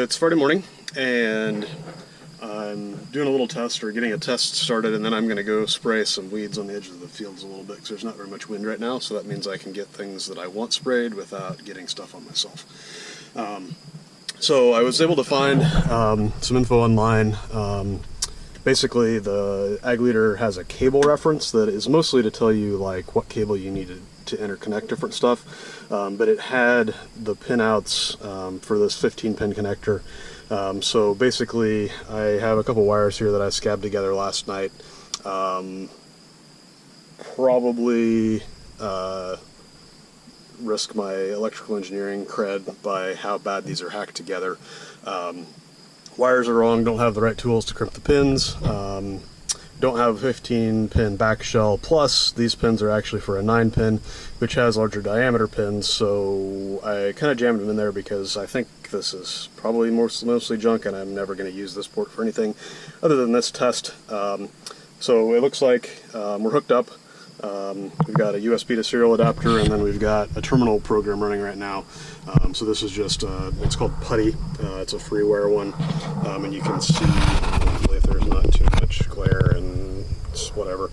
It's Friday morning, and I'm doing a little test, or getting a test started, and then I'm going to go spray some weeds on the edge of the fields a little bit, because there's not very much wind right now, so that means I can get things that I want sprayed without getting stuff on myself. So I was able to find some info online. Basically, the Ag Leader has a cable reference that is mostly to tell you like what cable you need to interconnect different stuff, but it had the pinouts for this 15-pin connector. So basically, I have a couple wires here that I scabbed together last night. Probably risk my electrical engineering cred by how bad these are hacked together. Wires are wrong, don't have the right tools to crimp the pins, don't have a 15-pin back shell, plus these pins are actually for a 9-pin, which has larger diameter pins, so I kind of jammed them in there because I think this is probably mostly junk and I'm never going to use this port for anything other than this test. So it looks like we're hooked up. We've got a USB to serial adapter, and then we've got a terminal program running right now. So this is just, it's called Putty. It's a freeware one, and you can see, hopefully if there's not too much glare and whatever,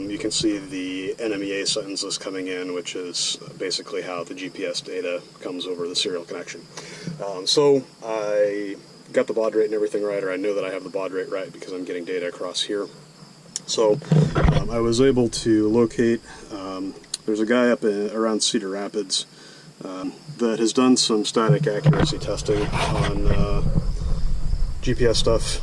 you can see the NMEA sentences coming in, which is basically how the GPS data comes over the serial connection. So I got the baud rate and everything right, or I know that I have the baud rate right because I'm getting data across here. So I was able to locate, there's a guy up around Cedar Rapids that has done some static accuracy testing on GPS stuff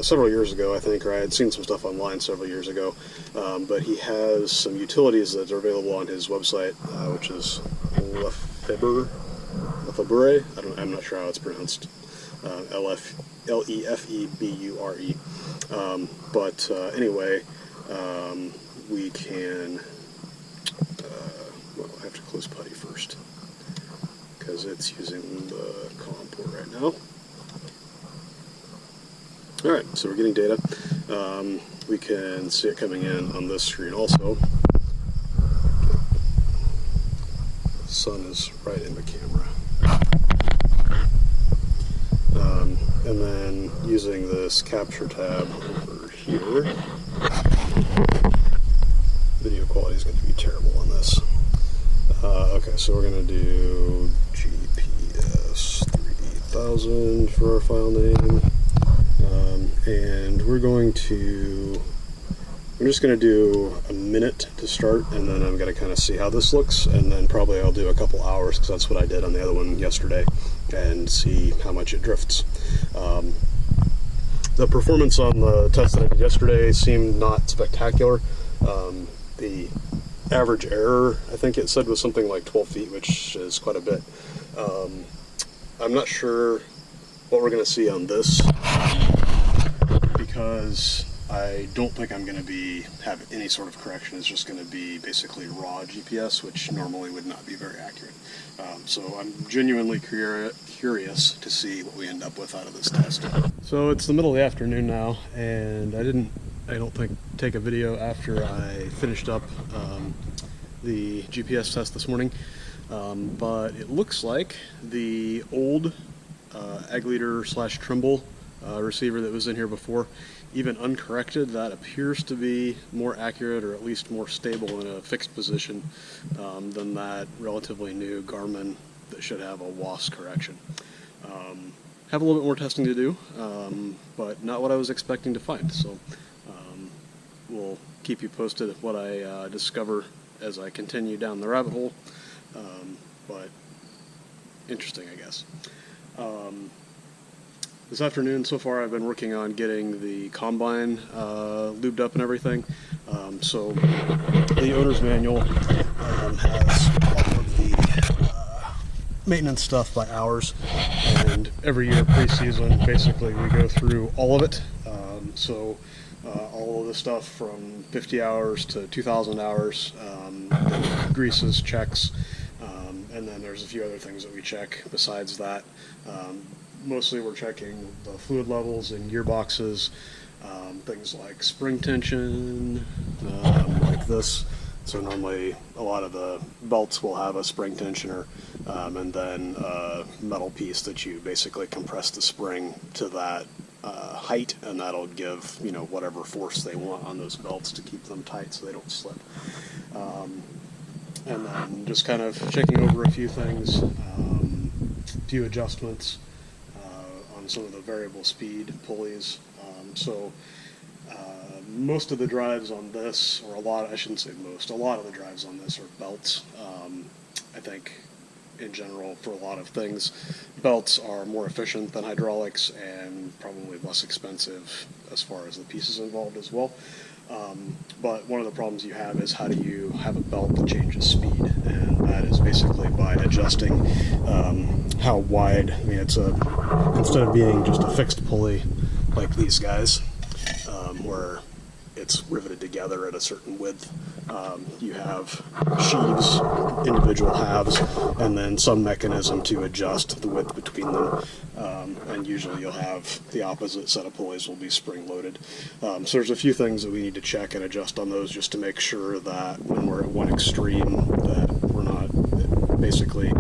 several years ago, I think, or I had seen some stuff online several years ago, but he has some utilities that are available on his website, which is Lefebvre, I'm not sure how it's pronounced, Lefebure. But anyway, we can, well, I have to close Putty first, because it's using the COM port right now. Alright, so we're getting data. We can see it coming in on this screen also. The sun is right in the camera. And then using this capture tab over here, video quality is going to be terrible on this. Okay, so we're going to do GPS 3000 for our file name, and I'm just going to do a minute to start, and then I'm going to kind of see how this looks, and then probably I'll do a couple hours, because that's what I did on the other one yesterday, and see how much it drifts. The performance on the test that I did yesterday seemed not spectacular. The average error, I think it said, was something like 12 feet, which is quite a bit. I'm not sure what we're going to see on this, because I don't think I'm going to have any sort of correction. It's just going to be basically raw GPS, which normally would not be very accurate. So I'm genuinely curious to see what we end up with out of this test. So it's the middle of the afternoon now, and I don't think, take a video after I finished up the GPS test this morning, but it looks like the old Ag Leader / Trimble receiver that was in here before, even uncorrected, that appears to be more accurate, or at least more stable in a fixed position than that relatively new Garmin that should have a WAS correction. Have a little bit more testing to do, but not what I was expecting to find, so we'll keep you posted of what I discover as I continue down the rabbit hole, but interesting, I guess. This afternoon, so far, I've been working on getting the combine lubed up and everything. So the owner's manual has all of the maintenance stuff by hours, and every year pre-season, basically, we go through all of it. So all of the stuff from 50 hours to 2,000 hours, greases, checks, and then there's a few other things that we check besides that. Mostly we're checking the fluid levels in gearboxes, things like spring tension, like this, So normally a lot of the belts will have a spring tensioner, and then a metal piece that you basically compress the spring to that height, and that'll give, you know, whatever force they want on those belts to keep them tight so they don't slip. And then just kind of checking over a few things, a few adjustments on some of the variable speed pulleys. Most of the drives on this, or a lot of the drives on this are belts. I think in general, for a lot of things, belts are more efficient than hydraulics and probably less expensive as far as the pieces involved as well. But one of the problems you have is, how do you have a belt that changes speed? And that is basically by adjusting how wide. I mean, instead of being just a fixed pulley like these guys, where it's riveted together at a certain width, you have sheaves, individual halves, and then some mechanism to adjust the width between them. And usually you'll have the opposite set of pulleys will be spring loaded. So there's a few things that we need to check and adjust on those, just to make sure that when we're at one extreme, that we're not, basically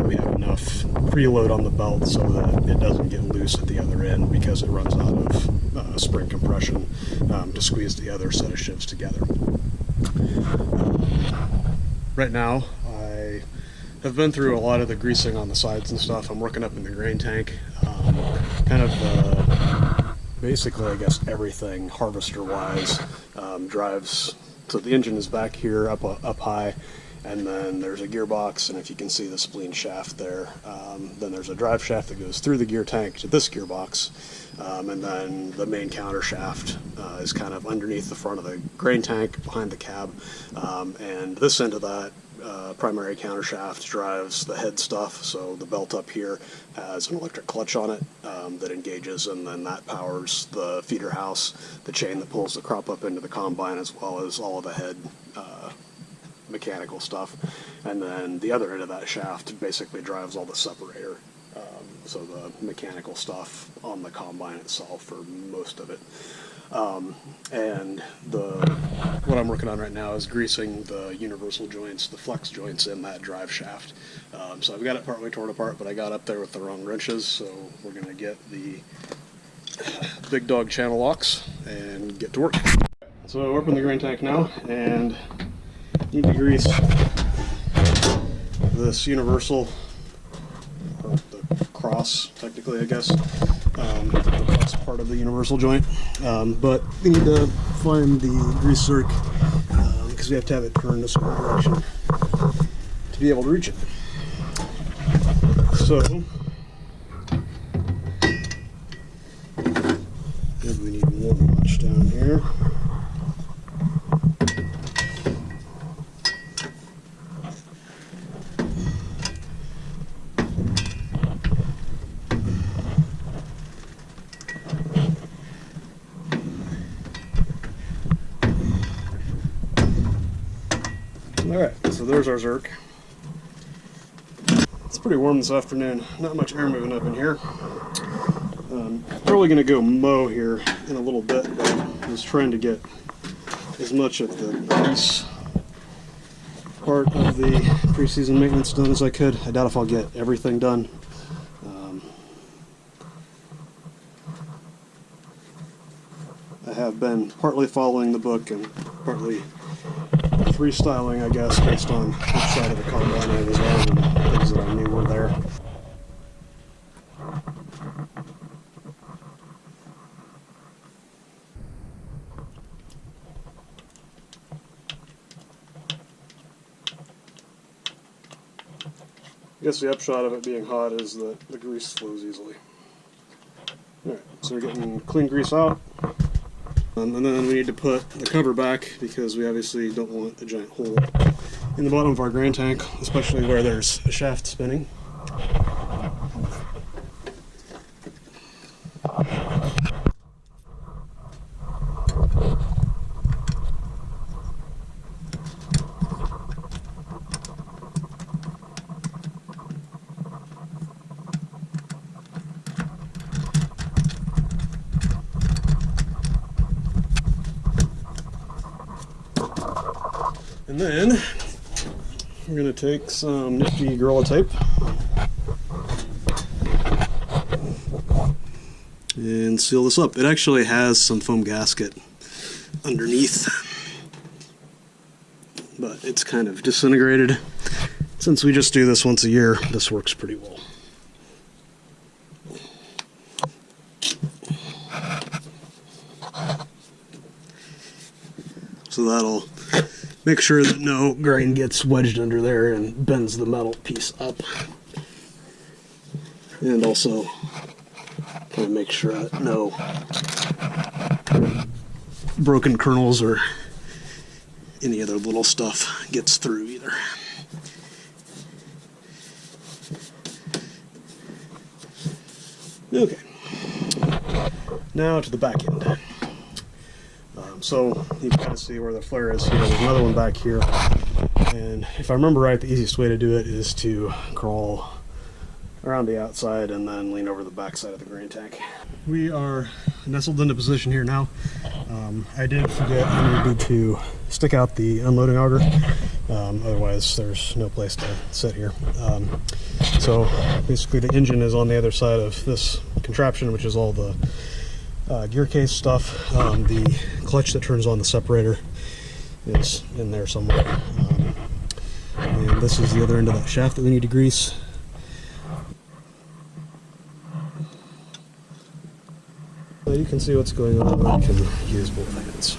we have enough preload on the belt so that it doesn't get loose at the other end because it runs out of spring compression to squeeze the other set of shifts together. Right now I have been through a lot of the greasing on the sides and stuff. I'm working up in the grain tank, basically I guess everything harvester wise drives. So the engine is back here up high, and then there's a gearbox, and if you can see the spleen shaft there, then there's a drive shaft that goes through the gear tank to this gearbox, and then the main counter shaft is kind of underneath the front of the grain tank behind the cab, and this end of that primary counter shaft drives the head stuff. So the belt up here has an electric clutch on it that engages, and then that powers the feeder house, the chain that pulls the crop up into the combine, as well as all of the head mechanical stuff. And then the other end of that shaft basically drives all the separator, so the mechanical stuff on the combine itself for most of it. And what I'm working on right now is greasing the universal joints, the flex joints in that drive shaft. So I've got it partly torn apart, but I got up there with the wrong wrenches, so we're going to get the big dog channel locks and get to work. So I open the grain tank now, and need to grease this universal, the cross, technically, I guess, the cross part of the universal joint, but we need to find the grease zerk, because we have to have it turned a certain direction to be able to reach it. So maybe we need one notch down here. Alright, so there's our zerk. It's pretty warm this afternoon, not much air moving up in here. Probably going to go mow here in a little bit, but I was trying to get as much of the grease part of the preseason maintenance done as I could. I doubt if I'll get everything done. I have been partly following the book and partly freestyling, I guess, based on which side of the combine I was on and things that I knew were there. I guess the upshot of it being hot is that the grease flows easily. Alright, so we're getting clean grease out. And then we need to put the cover back, because we obviously don't want a giant hole in the bottom of our grain tank, especially where there's a shaft spinning. And then we're going to take some nifty Gorilla Tape and seal this up. It actually has some foam gasket underneath, but it's kind of disintegrated. Since we just do this once a year, this works pretty well. So that'll make sure that no grain gets wedged under there and bends the metal piece up. And also kind of make sure that no broken kernels or any other little stuff gets through either. Okay, now to the back end. So you can kind of see where the flare is here. There's another one back here, and if I remember right, the easiest way to do it is to crawl around the outside and then lean over the back side of the grain tank. We are nestled into position here now. I did forget I needed to stick out the unloading auger, otherwise there's no place to sit here. So basically the engine is on the other side of this contraption, which is all the gear case stuff. The clutch that turns on the separator is in there somewhere. And this is the other end of that shaft that we need to grease. So you can see what's going on. You can use both hands.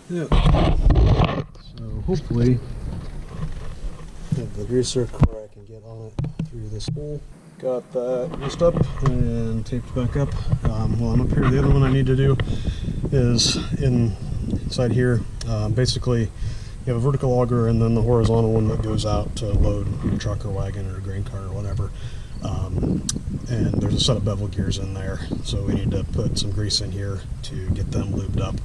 Yeah. So hopefully have the greaser where I can get on it through this hole. Got that greased up and taped back up. While I'm up here, the other one I need to do is inside here. Basically, you have a vertical auger and then the horizontal one that goes out to load a truck or wagon or a grain car or whatever. And there's a set of bevel gears in there, so we need to put some grease in here to get them lubed up.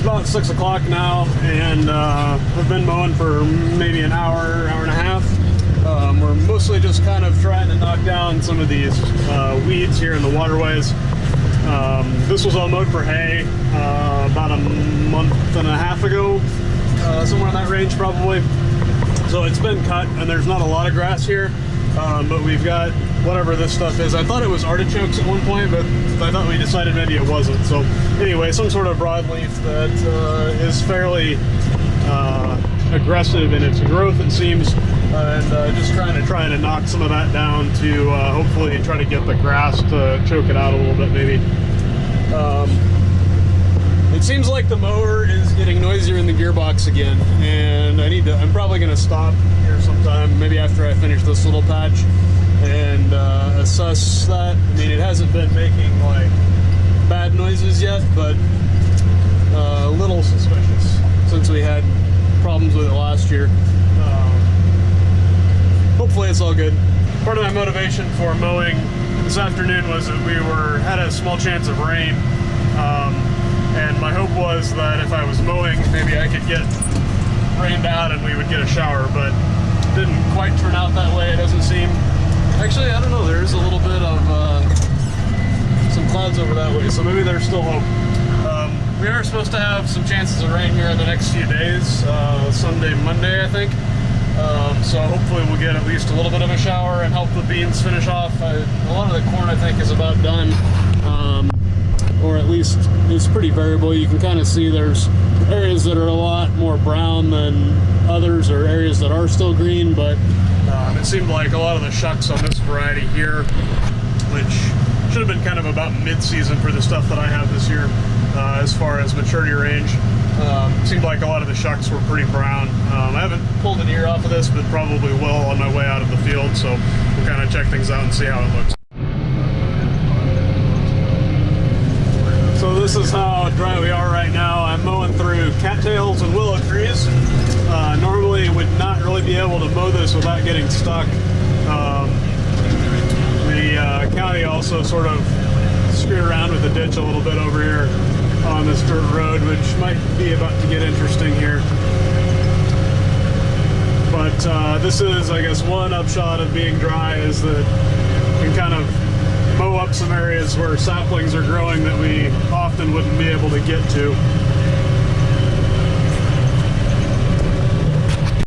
About 6 o'clock now, and we've been mowing for maybe an hour, hour and a half. We're mostly just kind of trying to knock down some of these weeds here in the waterways. This was all mowed for hay about a month and a half ago, somewhere in that range probably. So it's been cut, and there's not a lot of grass here, but we've got whatever this stuff is. I thought it was artichokes at one point, but I thought we decided maybe it wasn't. So anyway, some sort of broadleaf that is fairly aggressive in its growth, it seems, and just trying to knock some of that down to hopefully try to get the grass to choke it out a little bit maybe. It seems like the mower is getting noisier in the gearbox again, and I'm probably going to stop here sometime, maybe after I finish this little patch, and assess that. I mean, it hasn't been making like bad noises yet, but a little suspicious since we had problems with it last year. Hopefully it's all good. Part of my motivation for mowing this afternoon was that we had a small chance of rain, and my hope was that if I was mowing, maybe I could get rained out and we would get a shower, but it didn't quite turn out that way, it doesn't seem. Actually, I don't know, there is a little bit of some clouds over that way, so maybe there's still hope. We are supposed to have some chances of rain here in the next few days, Sunday, Monday, I think. So hopefully we'll get at least a little bit of a shower and help the beans finish off. A lot of the corn, I think, is about done, or at least it's pretty variable. You can kind of see there's areas that are a lot more brown than others, or areas that are still green, but it seemed like a lot of the shucks on this variety here, which should have been kind of about mid-season for the stuff that I have this year, as far as maturity range, Seemed like a lot of the shucks were pretty brown. I haven't pulled an ear off of this, but probably will on my way out of the field, so we'll kind of check things out and see how it looks. So this is how dry we are right now. I'm mowing through cattails and willow trees. Normally would not really be able to mow this without getting stuck. The county also sort of screwed around with the ditch a little bit over here on this dirt road, which might be about to get interesting here. But this is, I guess, one upshot of being dry is that you can kind of mow up some areas where saplings are growing that we often wouldn't be able to get to.